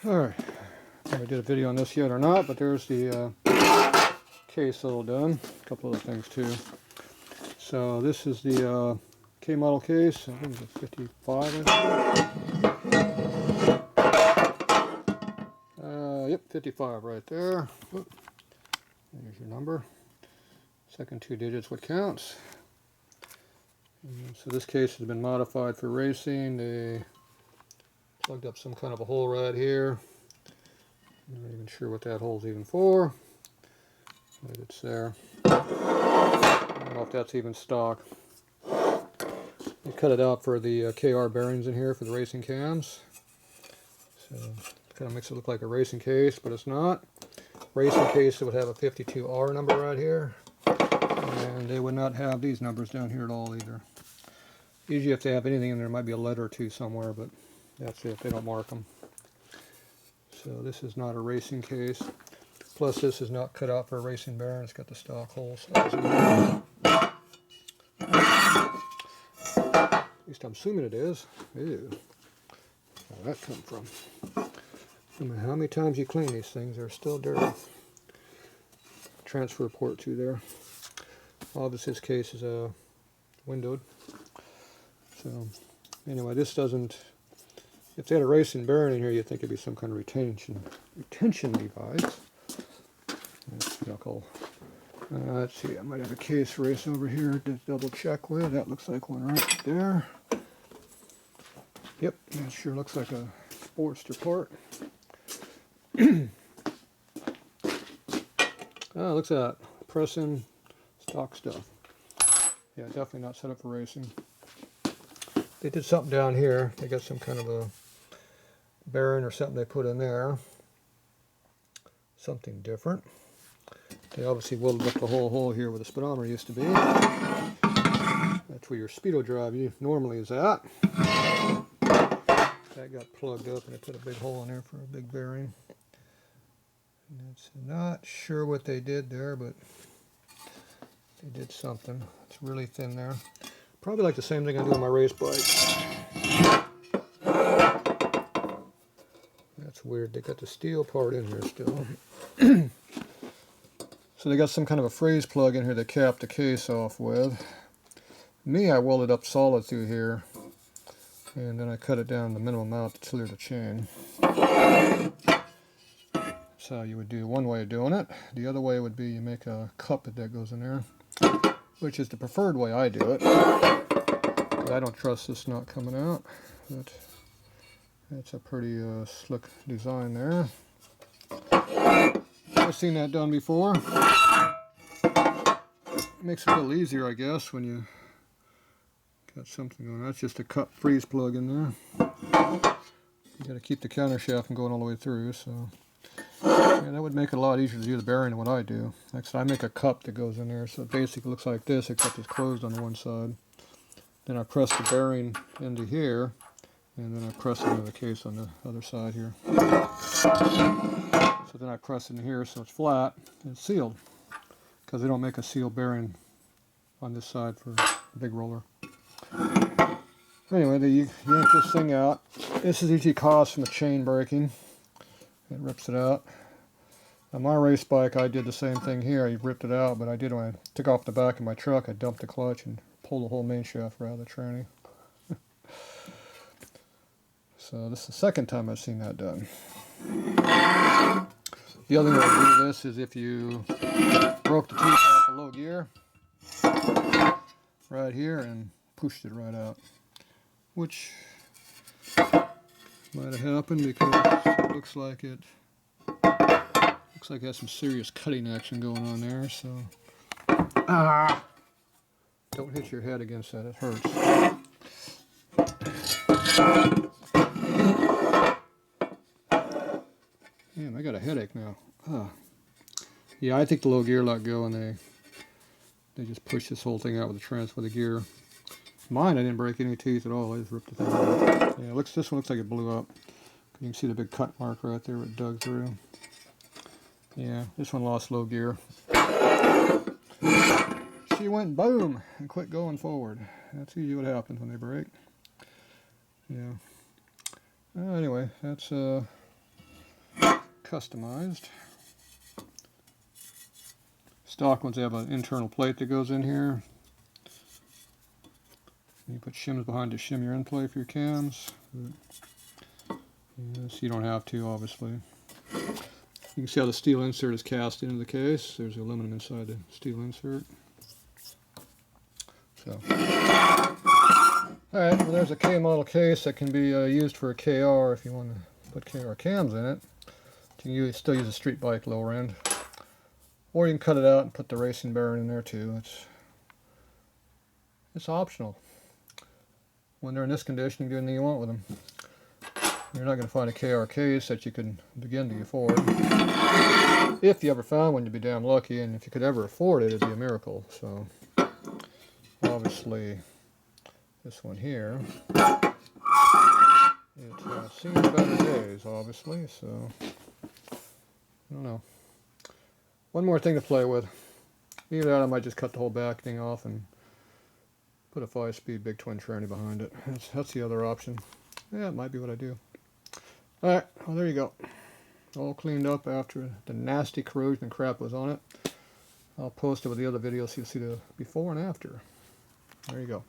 Alright, I don't know if I did a video on this yet or not, but there's the case all done. A couple other things too. So this is the K model case. I think it's a 55. Yep, 55 right there. Oop. There's your number. Second two digits what counts. So this case has been modified for racing. They plugged up some kind of a hole right here. I'm not even sure what that hole's even for, but it's there. I don't know if that's even stock. They cut it out for the KR bearings in here for the racing cams. So it kind of makes it look like a racing case, but it's not. Racing case, it would have a 52R number right here. And they would not have these numbers down here at all either. Usually if they have anything in there, might be a letter or two somewhere, but that's it. They don't mark them. So this is not a racing case. Plus this is not cut out for a racing bearing. It's got the stock hole size in there. At least I'm assuming it is. Ew. Where'd that come from? No matter how many times you clean these things, they're still dirty. Transfer port too there. Obviously this case is windowed. So anyway, this doesn't, if they had a racing bearing in here, you'd think it'd be some kind of retention device. That's knuckle. Let's see, I might have a case race over here to double check with. That looks like one right there. Yep, that sure looks like a Sportster part. Oh, looks at that. Press-in stock stuff. Yeah, definitely not set up for racing. They did something down here. They got some kind of a bearing or something they put in there. Something different. They obviously welded up the whole hole here where the speedometer used to be. That's where your speedo drive normally is at. That got plugged up and they put a big hole in there for a big bearing. And it's not sure what they did there, but they did something. It's really thin there. Probably like the same thing I do on my race bike. That's weird. They got the steel part in here still. So they got some kind of a freeze plug in here to cap the case off with. Me, I welded up solid through here. And then I cut it down the minimum amount to clear the chain. That's how you would do one way of doing it. The other way would be you make a cup that goes in there, which is the preferred way I do it. But I don't trust this not coming out. But that's a pretty slick design there. I've seen that done before. Makes it a little easier, I guess, when you got something on. That's just a cup freeze plug in there. You got to keep the counter shaft from going all the way through. So yeah, that would make it a lot easier to do the bearing than what I do. Like I said, I make a cup that goes in there, so it basically looks like this, except it's closed on one side. Then I press the bearing into here, and then I press it into the case on the other side here. So then I press it in here so it's flat and it's sealed, because they don't make a sealed bearing on this side for a big roller. Anyway, you yank this thing out. This is usually caused from the chain breaking. It rips it out. On my race bike, I did the same thing here. I ripped it out, but I did when I took off the back of my truck, I dumped the clutch and pulled the whole main shaft right out of the tranny. So this is the second time I've seen that done. The other way to do this is if you broke the teeth off the low gear right here and pushed it right out, which might have happened because it looks like it has some serious cutting action going on there. So don't hit your head against that, it hurts. Man, I got a headache now. Yeah, I think the low gear let go and they just pushed this whole thing out with the transfer of the gear. Mine, I didn't break any teeth at all. I just ripped the thing out. Yeah, this one looks like it blew up. You can see the big cut mark right there where it dug through. Yeah, this one lost low gear. She went boom and quit going forward. That's usually what happens when they break. Yeah. Anyway, that's customized. Stock ones have an internal plate that goes in here. You put shims behind to shim your end plate for your cams. Yes, you don't have to, obviously. You can see how the steel insert is cast into the case. There's aluminum inside the steel insert. So, alright, well there's a K model case that can be used for a KR if you want to put KR cams in it. You can still use a street bike lower end. Or you can cut it out and put the racing bearing in there too. It's optional. When they're in this condition, you can do anything you want with them. You're not going to find a KR case that you can begin to afford. If you ever found one, you'd be damn lucky, and if you could ever afford it, it'd be a miracle. So, obviously, this one here, it's seen better days, obviously, so, I don't know. One more thing to play with. Either that, I might just cut the whole back thing off and put a 5-speed big twin tranny behind it. That's the other option. Yeah, it might be what I do. Alright, well there you go. All cleaned up after the nasty corrosion and crap was on it. I'll post it with the other videos so you'll see the before and after. There you go.